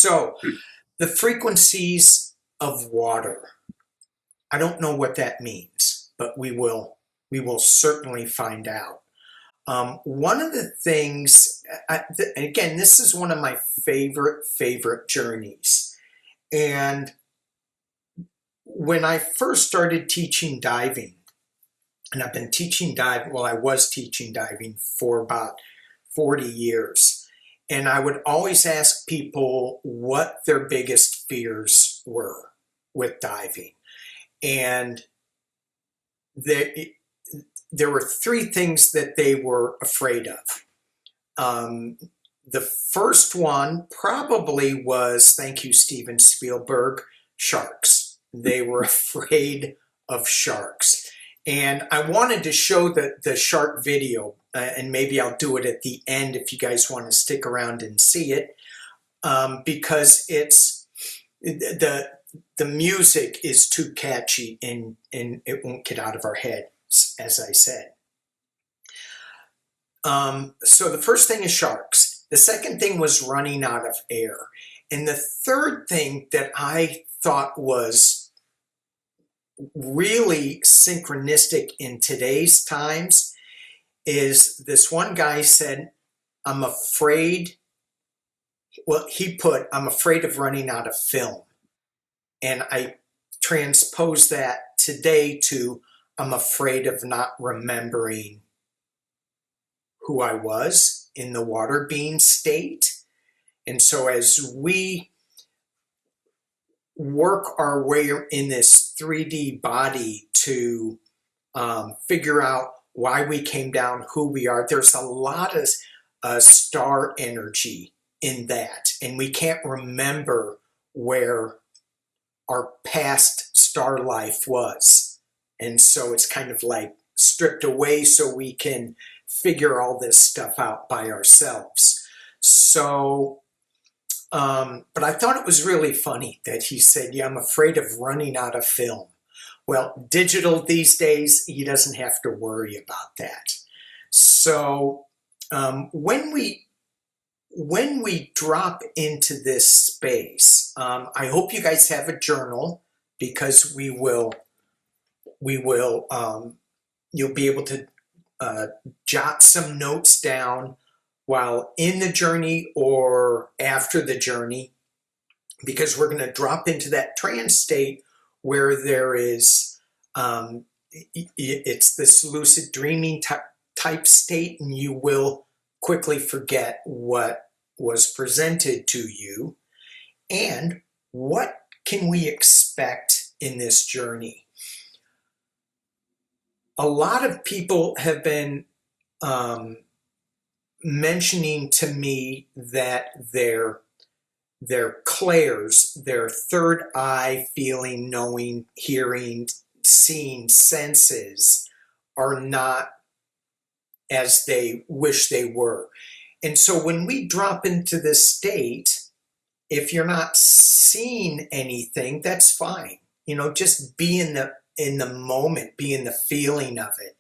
So the frequencies of water. I don't know what that means, but we will certainly find out. One of the things, again, this is one of my favorite journeys. And when I first started teaching diving, and I've been teaching diving, well, I was teaching diving for about 40 years. And I would always ask people what their biggest fears were with diving. And there were three things that they were afraid of. The first one probably was, thank you, Steven Spielberg, sharks. They were afraid of sharks. And I wanted to show the shark video, and maybe I'll do it at the end if you guys want to stick around and see it, because it's the music is too catchy and it won't get out of our heads, as I said. So the first thing is sharks. The second thing was running out of air. And the third thing that I thought was really synchronistic in today's times is this one guy said, I'm afraid, well, he put, I'm afraid of running out of film. And I transpose that today to, I'm afraid of not remembering who I was in the water being state. And so as we work our way in this 3D body to figure out why we came down, who we are, there's a lot of star energy in that. And we can't remember where our past star life was. And so it's kind of like stripped away so we can figure all this stuff out by ourselves. So, but I thought it was really funny that he said, yeah, I'm afraid of running out of film. Well, digital these days, he doesn't have to worry about that. So when we drop into this space, I hope you guys have a journal, because you'll be able to jot some notes down while in the journey or after the journey, because we're going to drop into that trance state where there is, it's this lucid dreaming type state, and you will quickly forget what was presented to you. And what can we expect in this journey? A lot of people have been mentioning to me that their clairs, their third eye feeling, knowing, hearing, seeing senses are not as they wish they were. And so when we drop into this state, if you're not seeing anything, that's fine. You know, just be in the moment, be in the feeling of it,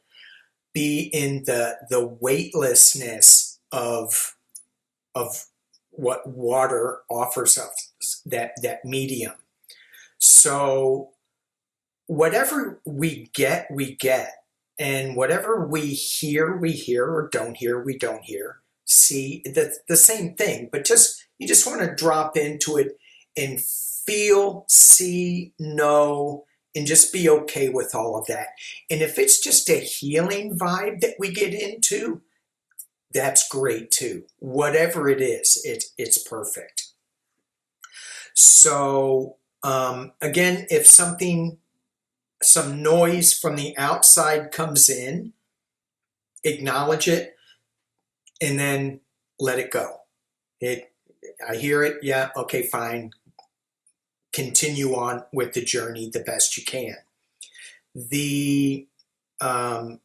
be in the weightlessness of what water offers us, that medium. So whatever we get, we get. And whatever we hear, or don't hear, we don't hear. See, the same thing, but you just want to drop into it and feel, see, know, and just be okay with all of that. And if it's just a healing vibe that we get into, that's great too. Whatever it is, it's perfect. So again, if some noise from the outside comes in, acknowledge it, and then let it go. I hear it, yeah, okay, fine. Continue on with the journey the best you can. I'm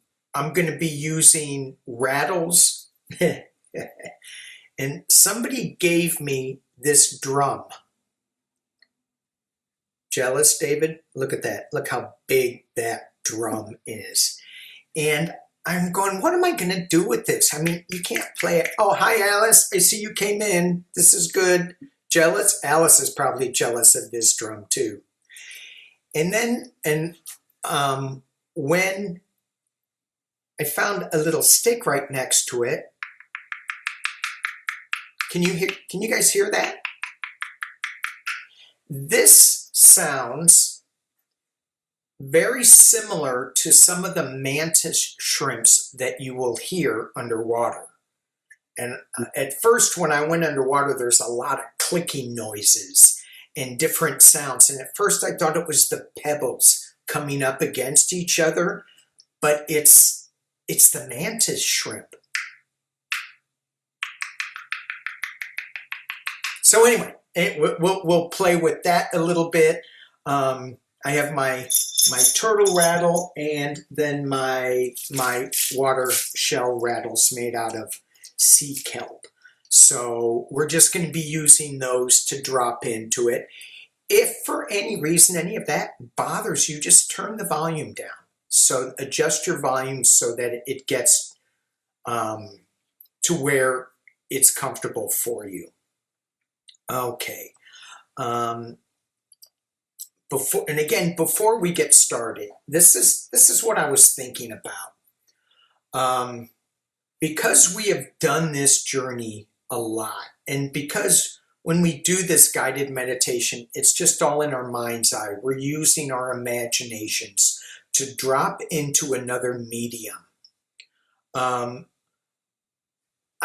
going to be using rattles, and somebody gave me this drum. Jealous, David? Look at that. Look how big that drum is. And I'm going, what am I going to do with this? I mean, you can't play it. Oh, hi, Alice. I see you came in. This is good. Jealous? Alice is probably jealous of this drum too. And then, when I found a little stick right next to it, can you guys hear that? This sounds very similar to some of the mantis shrimps that you will hear underwater. And at first, when I went underwater, there's a lot of clicking noises and different sounds. And at first I thought it was the pebbles coming up against each other, but it's the mantis shrimp. So anyway, we'll play with that a little bit. I have my turtle rattle and then my water shell rattles made out of sea kelp. So we're just going to be using those to drop into it. If for any reason any of that bothers you, just turn the volume down. So adjust your volume so that it gets to where it's comfortable for you. Okay. Before we get started, this is what I was thinking about. Because we have done this journey a lot, and because when we do this guided meditation, it's just all in our mind's eye. We're using our imaginations to drop into another medium. I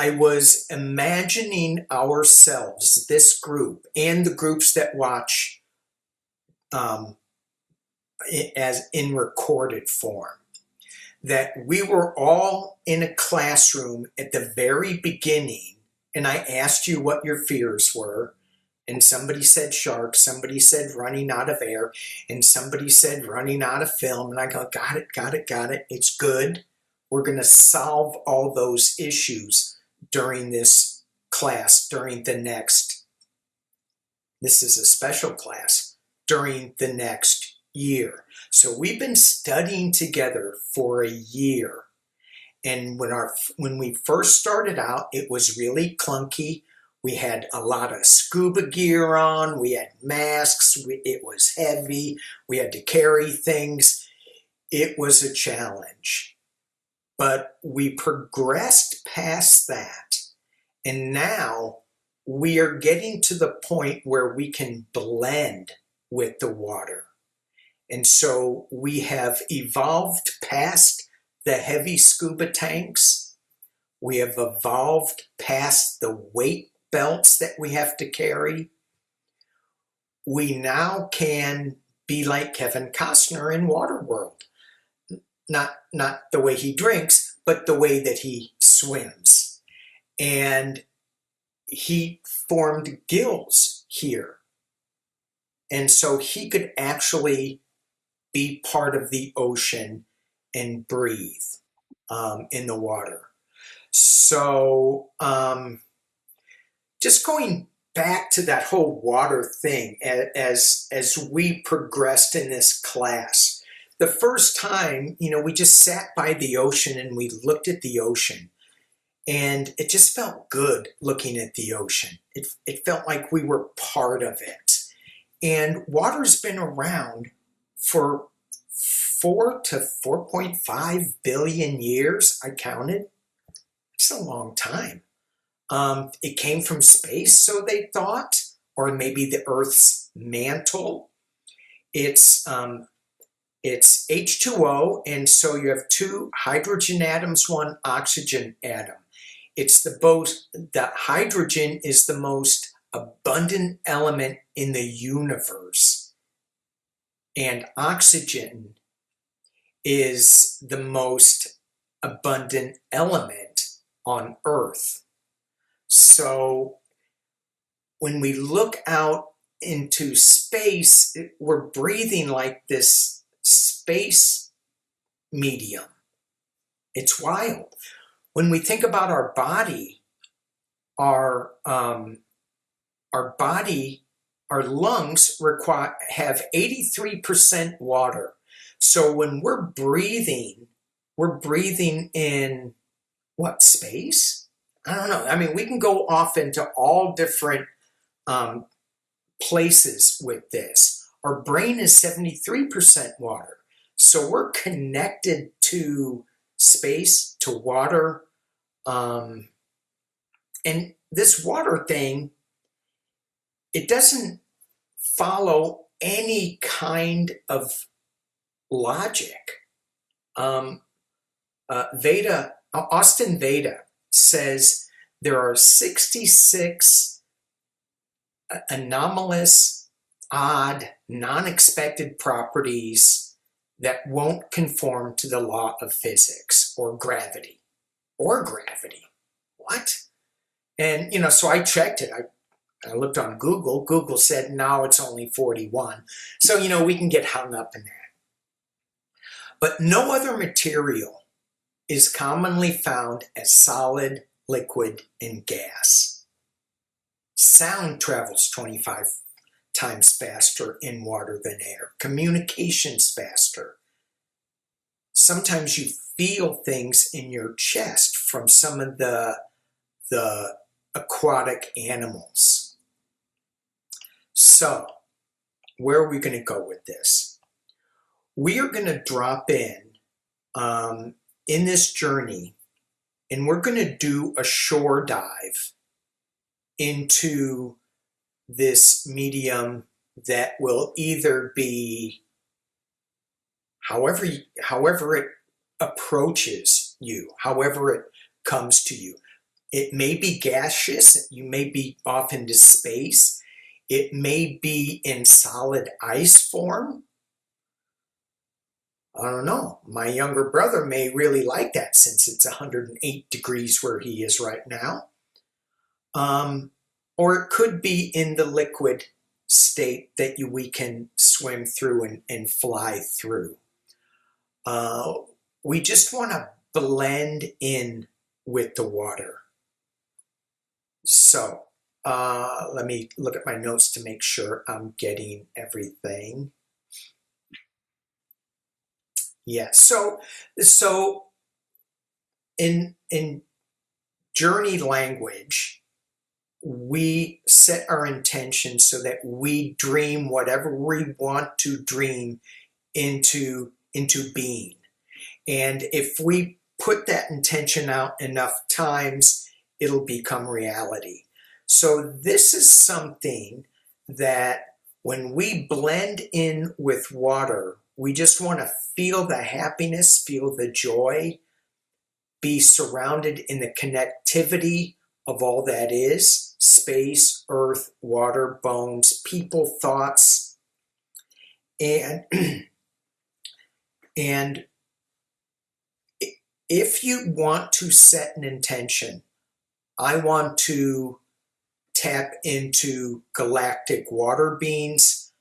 was imagining ourselves, this group, and the groups that watch as in recorded form, that we were all in a classroom at the very beginning, and I asked you what your fears were, and somebody said sharks, somebody said running out of air, and somebody said running out of film, and I go, got it, it's good. We're going to solve all those issues during this class, during the next, this is a special class, during the next year. So we've been studying together for a year. And when we first started out, it was really clunky. We had a lot of scuba gear on. We had masks. It was heavy. We had to carry things. It was a challenge. But we progressed past that. And now we are getting to the point where we can blend with the water. And so we have evolved past the heavy scuba tanks. We have evolved past the weight belts that we have to carry. We now can be like Kevin Costner in Waterworld. Not the way he drinks, but the way that he swims. And he formed gills here. And so he could actually be part of the ocean and breathe in the water. So just going back to that whole water thing, as we progressed in this class, the first time, we just sat by the ocean and we looked at the ocean, and it just felt good looking at the ocean. It felt like we were part of it. And water's been around for 4 to 4.5 billion years, I counted. It's a long time. It came from space, so they thought, or maybe the Earth's mantle. It's H2O, and so you have 2 hydrogen atoms, 1 oxygen atom. The hydrogen is the most abundant element in the universe, and oxygen is the most abundant element on Earth. So when we look out into space, we're breathing like this space medium. It's wild. When we think about our body, our lungs have 83% water. So when we're breathing in what, space? I don't know. I mean, we can go off into all different um, places with this. Our brain is 73% water. So we're connected to space, to water. And this water thing, it doesn't follow any kind of logic. Austin Veda says there are 66 anomalous, odd, non-expected properties that won't conform to the law of physics or gravity. What? And, so I checked it. I looked on Google. Google said, no, it's only 41. So, we can get hung up in that. But no other material is commonly found as solid, liquid, and gas. Sound travels 25 times faster in water than air. Communication's faster. Sometimes you feel things in your chest from some of the aquatic animals. So, where are we going to go with this? We are going to drop in this journey, and we're going to do a shore dive into this medium that will either be however it approaches you, however it comes to you. It may be gaseous, you may be off into space, it may be in solid ice form. I don't know. My younger brother may really like that since it's 108 degrees where he is right now. Or it could be in the liquid state that we can swim through and fly through. We just want to blend in with the water. So let me look at my notes to make sure I'm getting everything. Yeah, so in journey language, we set our intention so that we dream whatever we want to dream into being. And if we put that intention out enough times, it'll become reality. So this is something that when we blend in with water, we just want to feel the happiness, feel the joy, be surrounded in the connectivity of all that is, space, earth, water, bones, people, thoughts, and if you want to set an intention, I want to tap into galactic water beings,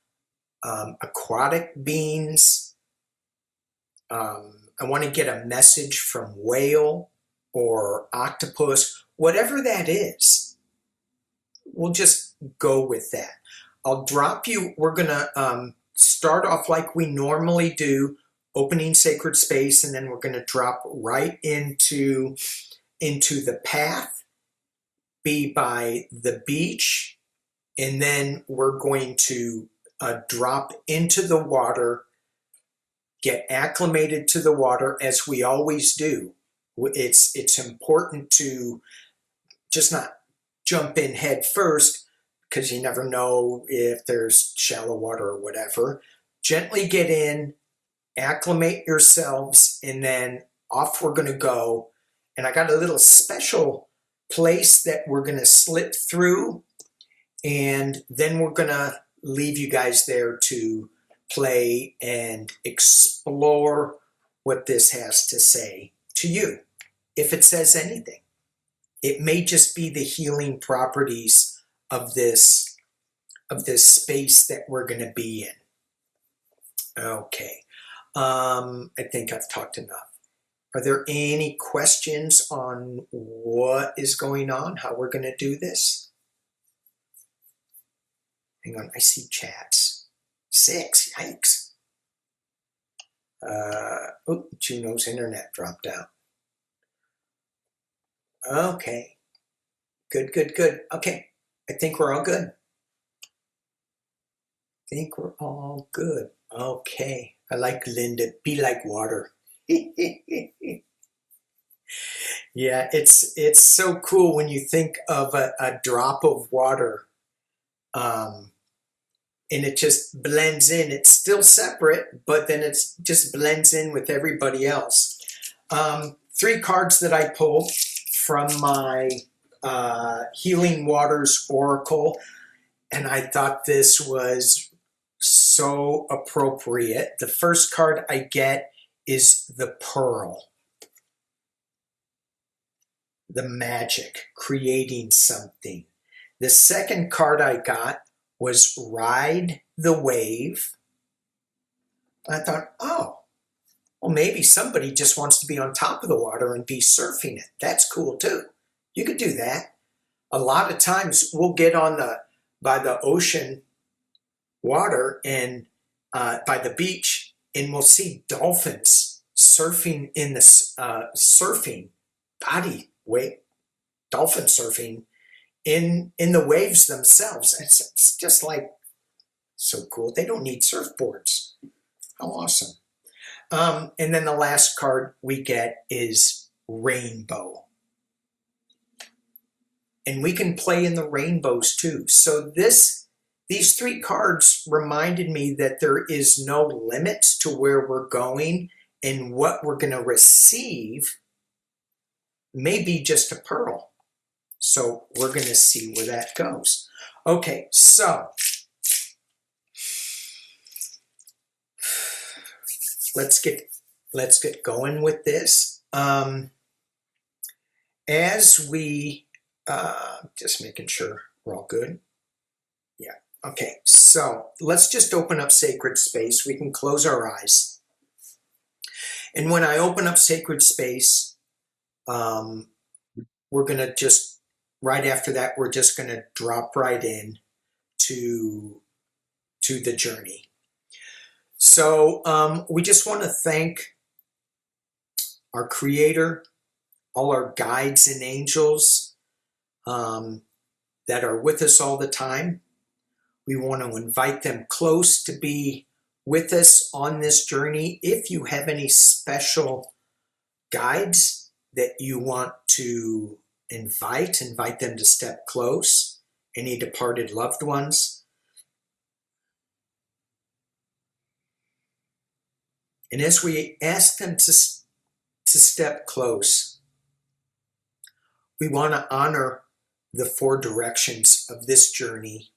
aquatic beings. I want to get a message from whale or octopus, whatever that is. We'll just go with that. I'll drop you. We're going to start off like we normally do, opening sacred space, and then we're going to drop right into the path, be by the beach, and then we're going to drop into the water, get acclimated to the water as we always do. It's important to just not jump in head first because you never know if there's shallow water or whatever. Gently get in, acclimate yourselves, and then off we're going to go. And I got a little special place that we're going to slip through, and then we're going to leave you guys there to play and explore what this has to say to you, if it says anything. It may just be the healing properties of this space that we're going to be in. Okay. I think I've talked enough. Are there any questions on what is going on, how we're going to do this? Hang on, I see chats. 6, yikes. Juno's internet dropped out. Okay, good. Okay, I think we're all good. Think we're all good. Okay. I like Linda. Be like water. Yeah, it's so cool when you think of a drop of water, um, and it just blends in. It's still separate, but then it just blends in with everybody else. Three cards that I pulled from my Healing Waters Oracle, and I thought this was so appropriate. The first card I get is the Pearl, the magic, creating something. The second card I got was Ride the Wave. I thought, oh, well, maybe somebody just wants to be on top of the water and be surfing it. That's cool too. You could do that. A lot of times we'll get on by the ocean water and by the beach, and we'll see dolphins surfing in the surfing body weight, dolphin surfing in the waves themselves. It's just like so cool. They don't need surfboards. How awesome. And then the last card we get is Rainbow. And we can play in the rainbows too. So these three cards reminded me that there is no limit to where we're going, and what we're going to receive may be just a pearl. So we're going to see where that goes. Okay, so let's get going with this. As we just making sure we're all good. Yeah. Okay. So let's just open up sacred space. We can close our eyes. And when I open up sacred space, we're going to just, right after that, we're just going to drop right in to the journey. So we just want to thank our Creator, all our guides and angels that are with us all the time. We want to invite them close to be with us on this journey. If you have any special guides that you want to invite them to step close. Any departed loved ones. And as we ask them to step close, we want to honor the four directions of this journey.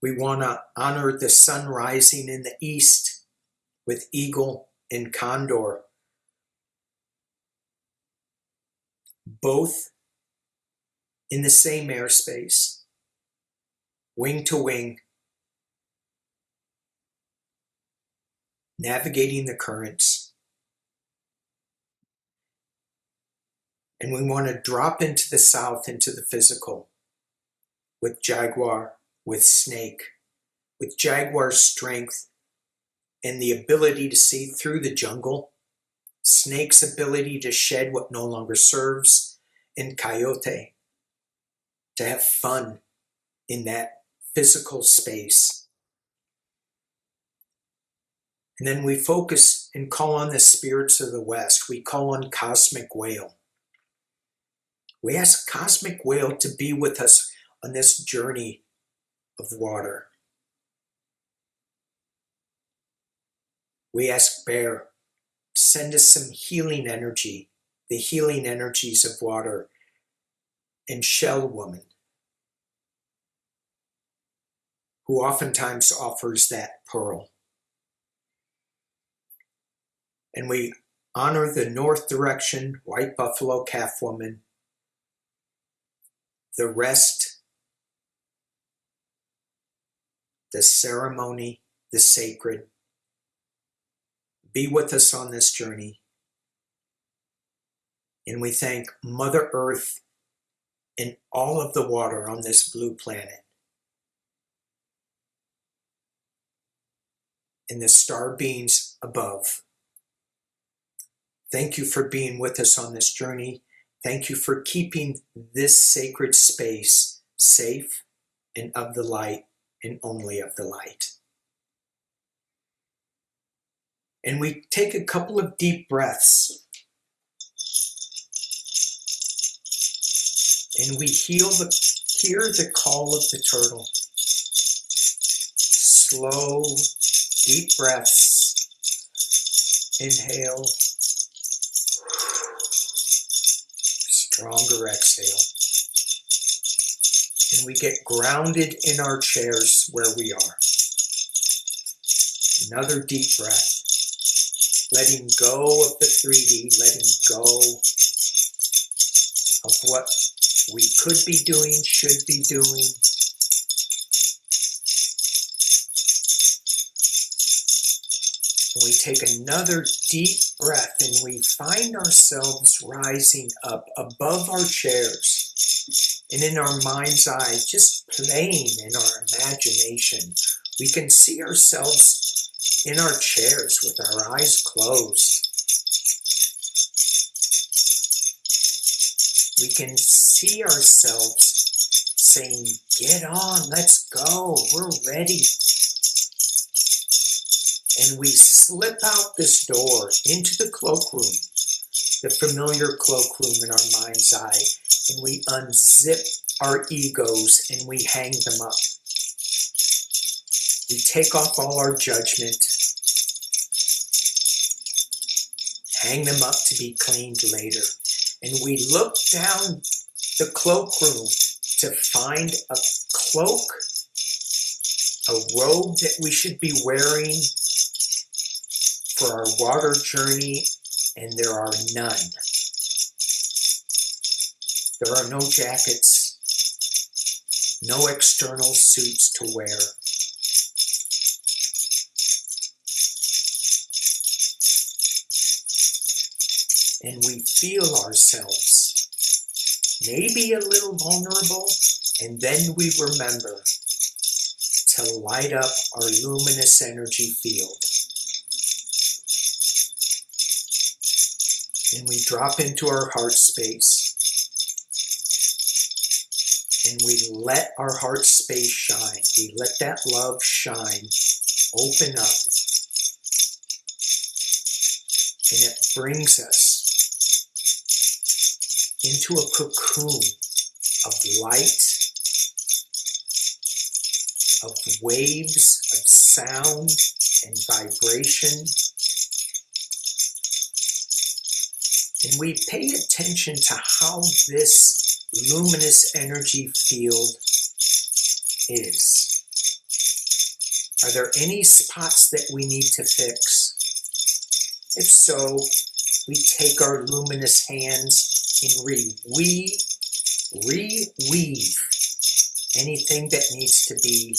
We want to honor the sun rising in the east with eagle and condor, both in the same airspace, wing to wing, navigating the currents. And we want to drop into the south, into the physical, with jaguar, with snake, with jaguar's strength and the ability to see through the jungle, snake's ability to shed what no longer serves, and coyote to have fun in that physical space. And then we focus and call on the spirits of the West. We call on Cosmic Whale. We ask Cosmic Whale to be with us on this journey of water. We ask Bear, send us some healing energy, the healing energies of water, and Shell Woman, who oftentimes offers that pearl. And we honor the north direction, White Buffalo Calf Woman, the rest, the ceremony, the sacred. Be with us on this journey. And we thank Mother Earth and all of the water on this blue planet, and the star beings above. Thank you for being with us on this journey. Thank you for keeping this sacred space safe and of the light and only of the light. And we take a couple of deep breaths. And we hear the call of the turtle. Slow, deep breaths. Inhale. Stronger exhale. And we get grounded in our chairs where we are. Another deep breath. Letting go of the 3D, letting go of what we could be doing, should be doing. And we take another deep breath and we find ourselves rising up above our chairs. And in our mind's eye, just playing in our imagination, we can see ourselves in our chairs with our eyes closed. We can see ourselves saying, get on, let's go, we're ready. And we slip out this door into the cloakroom, the familiar cloakroom in our mind's eye, and we unzip our egos and we hang them up. We take off all our judgment, hang them up to be cleaned later. And we look down the cloakroom to find a cloak, a robe that we should be wearing for our water journey, and there are none. There are no jackets, no external suits to wear. And we feel ourselves maybe a little vulnerable, and then we remember to light up our luminous energy field. And we drop into our heart space, and we let our heart space shine. We let that love shine, open up, and it brings us into a cocoon of light, of waves of sound and vibration. And we pay attention to how this luminous energy field is. Are there any spots that we need to fix? If so, we take our luminous hands and reweave anything that needs to be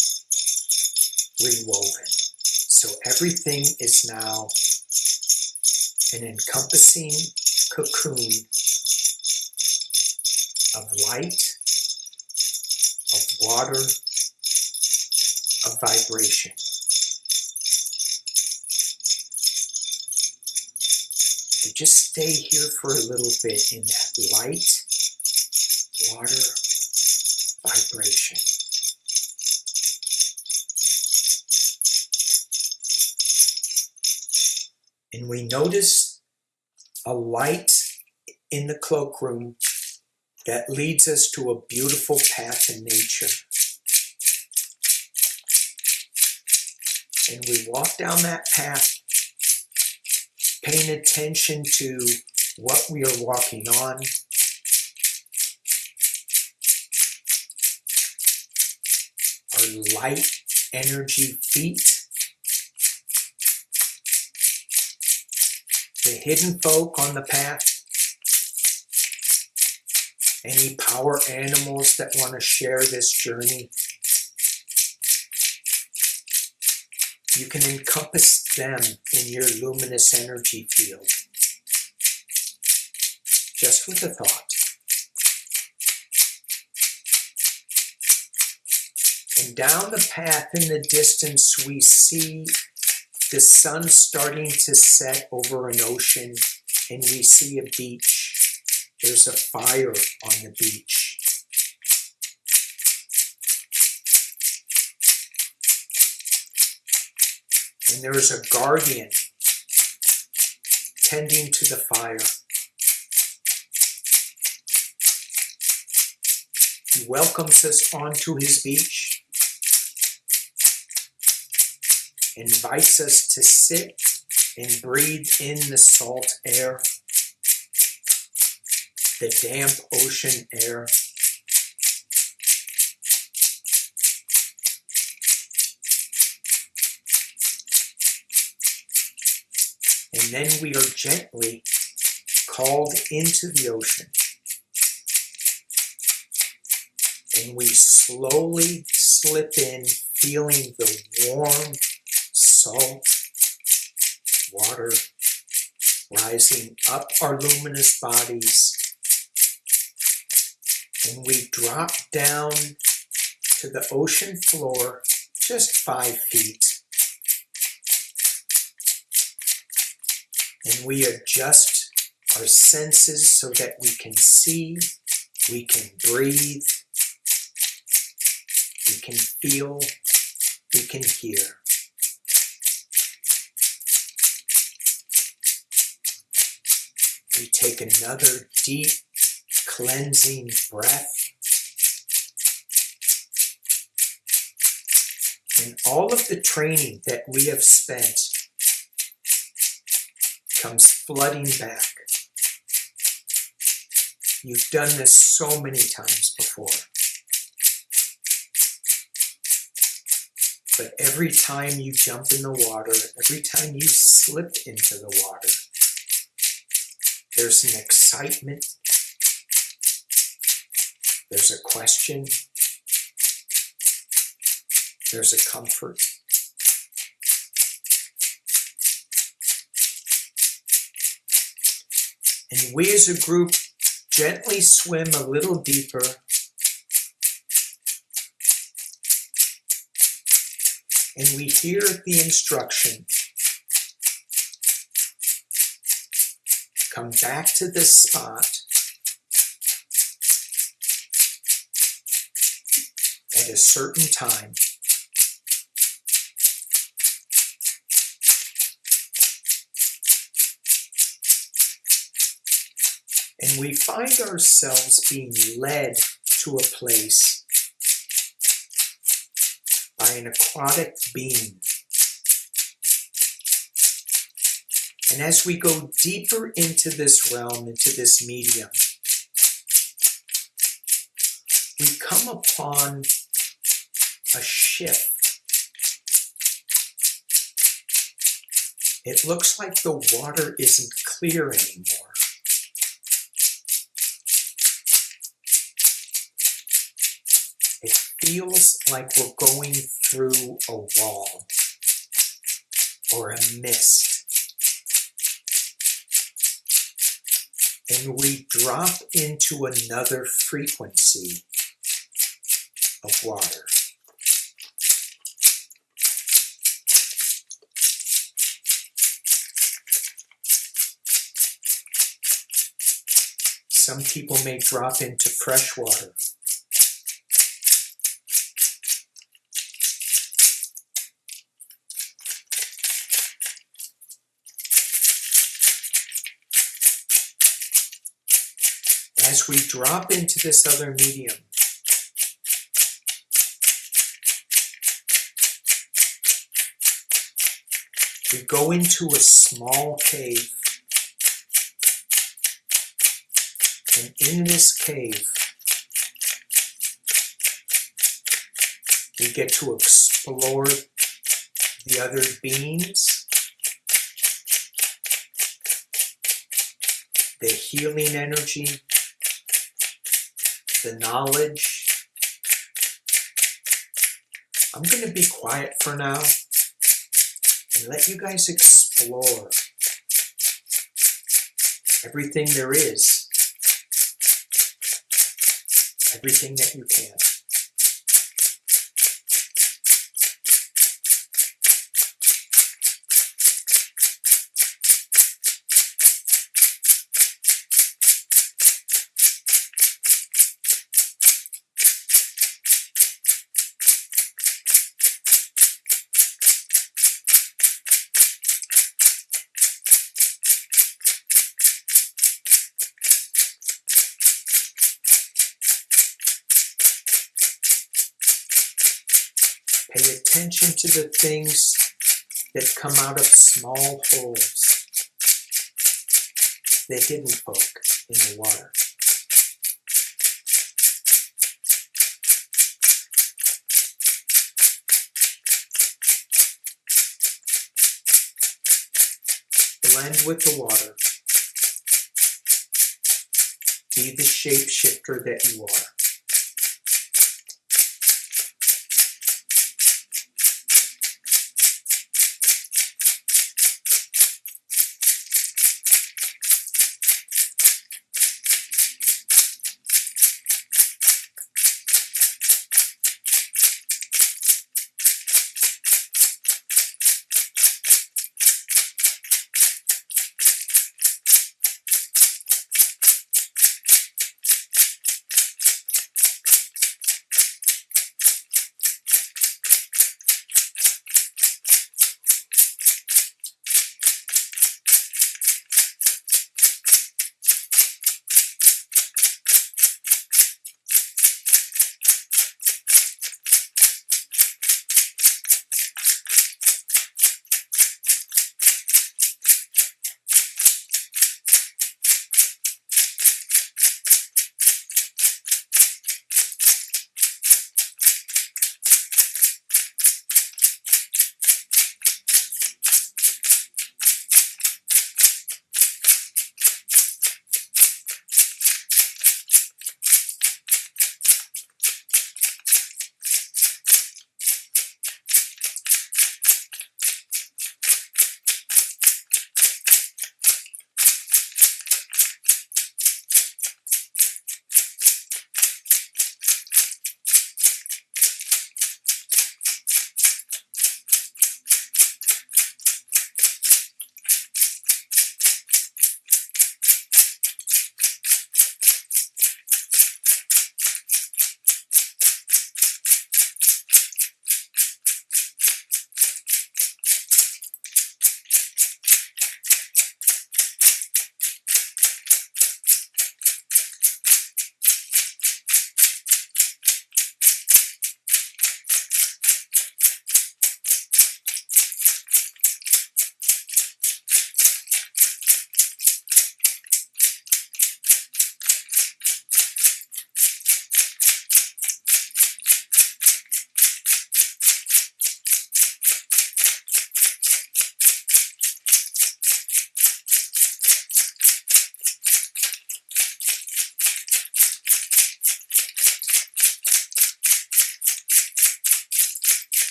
rewoven. So everything is now an encompassing cocoon of light, of water, of vibration. So just stay here for a little bit in that light, water, vibration. And we notice a light in the cloakroom that leads us to a beautiful path in nature. And we walk down that path, paying attention to what we are walking on. Our light energy feet. The hidden folk on the path. Any power animals that want to share this journey. You can encompass them in your luminous energy field. Just with a thought. And down the path in the distance, we see the sun starting to set over an ocean, and we see a beach. There's a fire on the beach. And there is a guardian tending to the fire. He welcomes us onto his beach, invites us to sit and breathe in the salt air, the damp ocean air. And then we are gently called into the ocean. And we slowly slip in, feeling the warm, salt water rising up our luminous bodies. And we drop down to the ocean floor, just 5 feet. And we adjust our senses so that we can see, we can breathe, we can feel, we can hear. We take another deep, cleansing breath. And all of the training that we have spent comes flooding back. You've done this so many times before. But every time you jump in the water, every time you slip into the water, there's an excitement, there's a question, there's a comfort. And we as a group gently swim a little deeper. And we hear the instruction. Come back to this spot at a certain time. And we find ourselves being led to a place by an aquatic being. And as we go deeper into this realm, into this medium, we come upon a shift. It looks like the water isn't clear anymore. It feels like we're going through a wall or a mist. And we drop into another frequency of water. Some people may drop into fresh water. As we drop into this other medium, we go into a small cave. And in this cave, we get to explore the other beings, the healing energy, the knowledge. I'm going to be quiet for now and let you guys explore everything there is, everything that you can. Pay attention to the things that come out of small holes, the hidden folk in the water. Blend with the water. Be the shapeshifter that you are.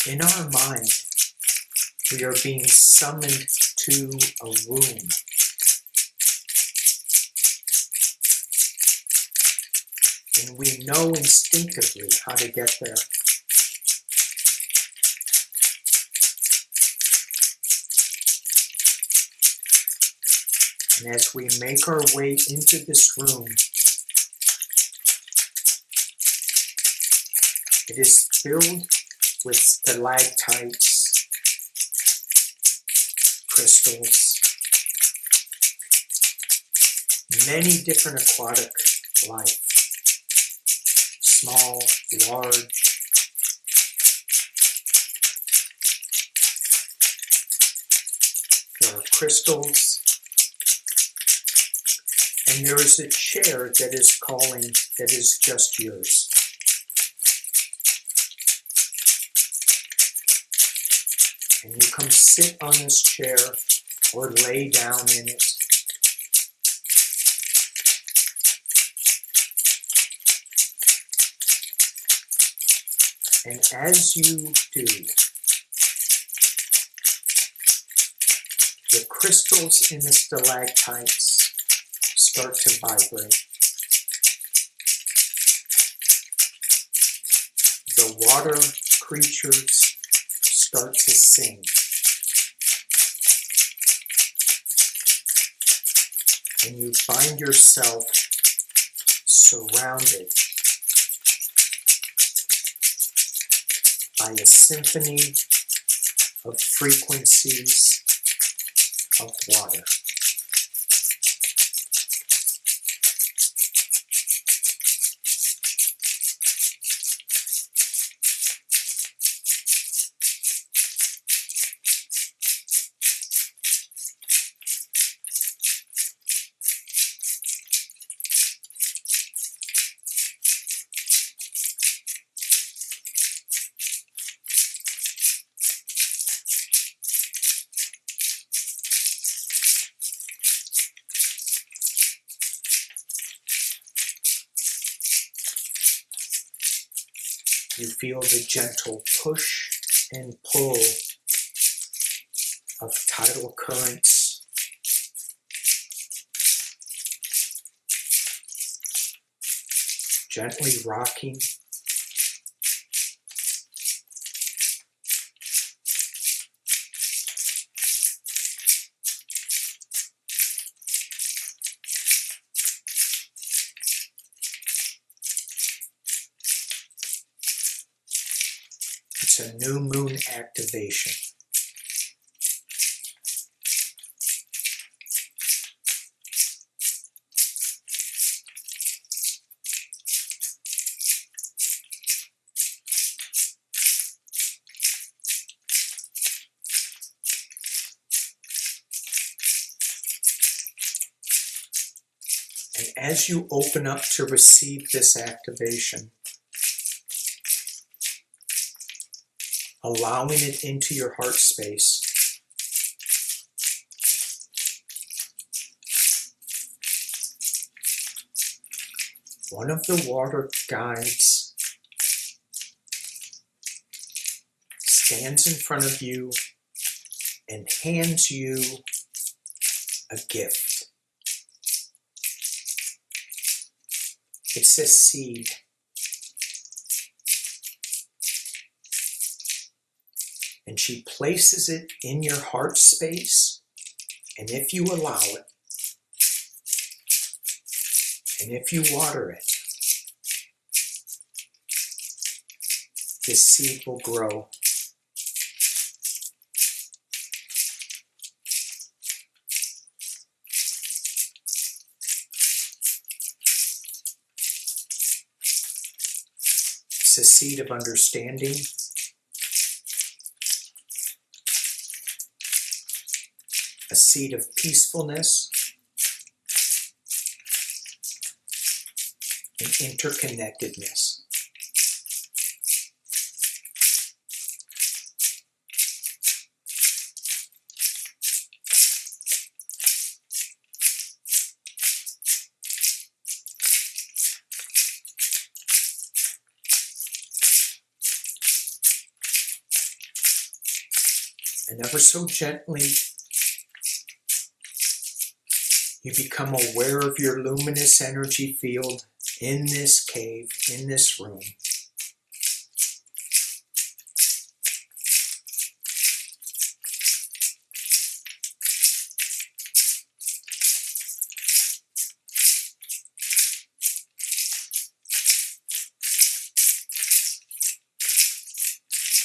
In our mind, we are being summoned to a room. And we know instinctively how to get there. And as we make our way into this room, it is filled with stalactites, crystals, many different aquatic life, small, large. There are crystals, and there is a chair that is calling, that is just yours. And you come sit on this chair or lay down in it. And as you do, The crystals in the stalactites start to vibrate. The water creatures start to sing. And you find yourself surrounded by a symphony of frequencies of water. You feel the gentle push and pull of tidal currents. Gently rocking. It's a new moon activation. And as you open up to receive this activation, allowing it into your heart space, one of the water guides stands in front of you and hands you a gift. It's a seed. And she places it in your heart space, and if you allow it, and if you water it, this seed will grow. It's a seed of understanding, a seed of peacefulness and interconnectedness. And ever so gently, you become aware of your luminous energy field in this cave, in this room.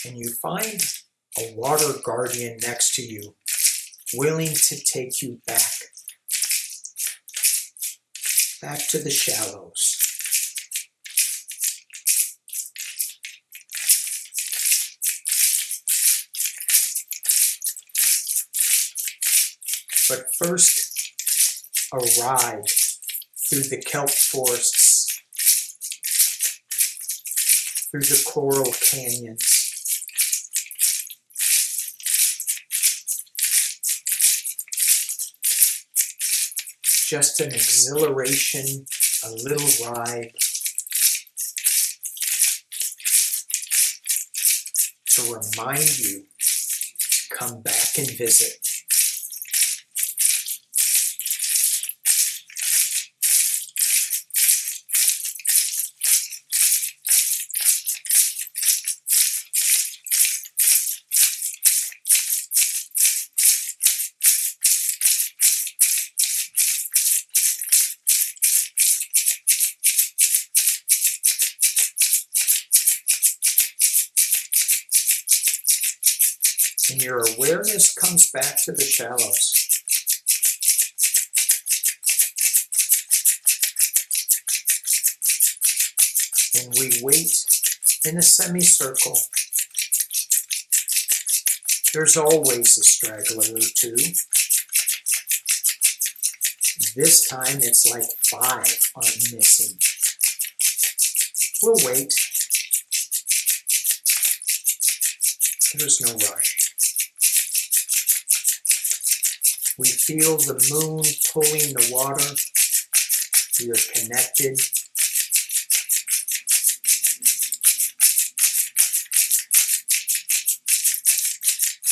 And you find a water guardian next to you, willing to take you back to the shallows. But first, a ride through the kelp forests, through the coral canyons, just an exhilaration, a little ride to remind you to come back and visit. and your awareness comes back to the shallows. And we wait in a semicircle. There's always a straggler or two. This time it's like 5 are missing. We'll wait. There's no rush. We feel the moon pulling the water. We are connected.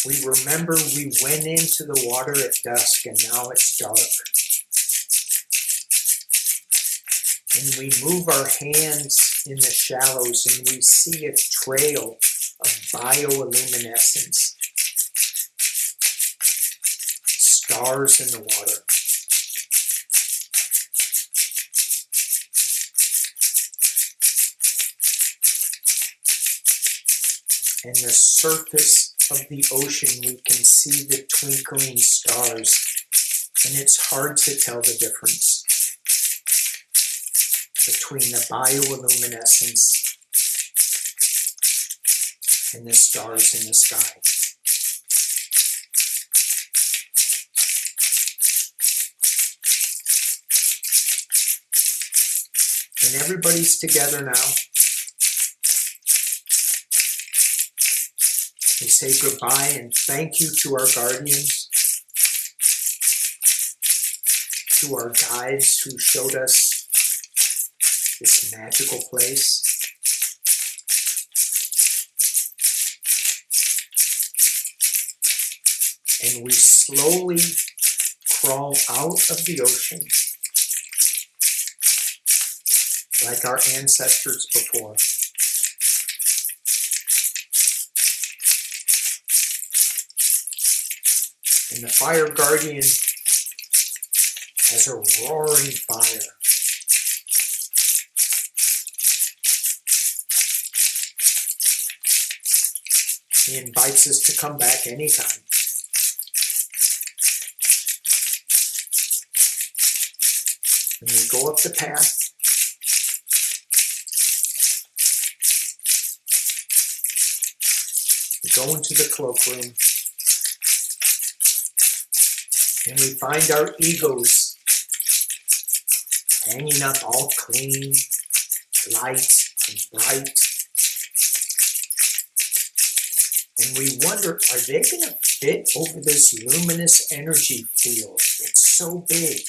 We remember we went into the water at dusk and now it's dark. And we move our hands in the shallows and we see a trail of bioluminescence. Stars in the water. And the surface of the ocean, we can see the twinkling stars, and it's hard to tell the difference between the bioluminescence and the stars in the sky. And everybody's together now. We say goodbye and thank you to our guardians, to our guides who showed us this magical place. And we slowly crawl out of the ocean like our ancestors before. And the fire guardian has a roaring fire. He invites us to come back anytime. And we go up the path. We go into the cloakroom. And we find our egos hanging up all clean, light, and bright. And we wonder, are they going to fit over this luminous energy field? It's so big.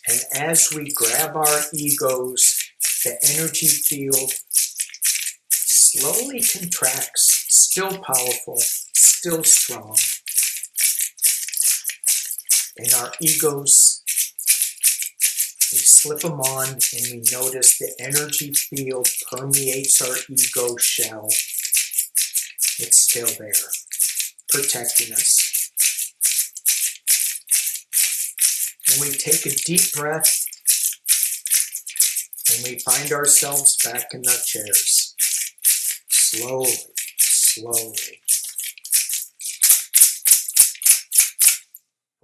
And as we grab our egos, the energy field slowly contracts, still powerful, still strong. And our egos, we slip them on and we notice the energy field permeates our ego shell. It's still there, protecting us. And we take a deep breath and we find ourselves back in our chairs. Slowly, slowly.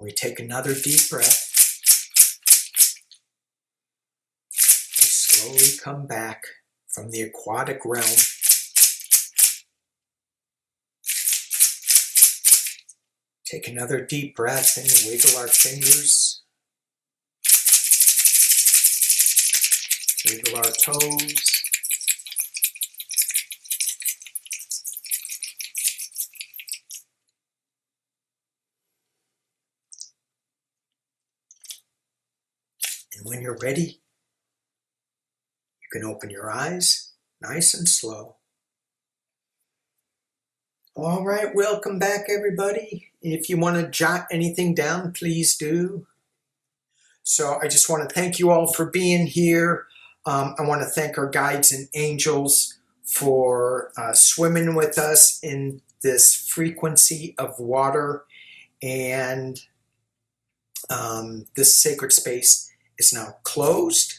We take another deep breath. We slowly come back from the aquatic realm. Take another deep breath and wiggle our fingers. Wiggle our toes. And when you're ready, you can open your eyes nice and slow. All right, welcome back, everybody. If you want to jot anything down, please do. So I just want to thank you all for being here. I want to thank our guides and angels for swimming with us in this frequency of water. And this sacred space is now closed.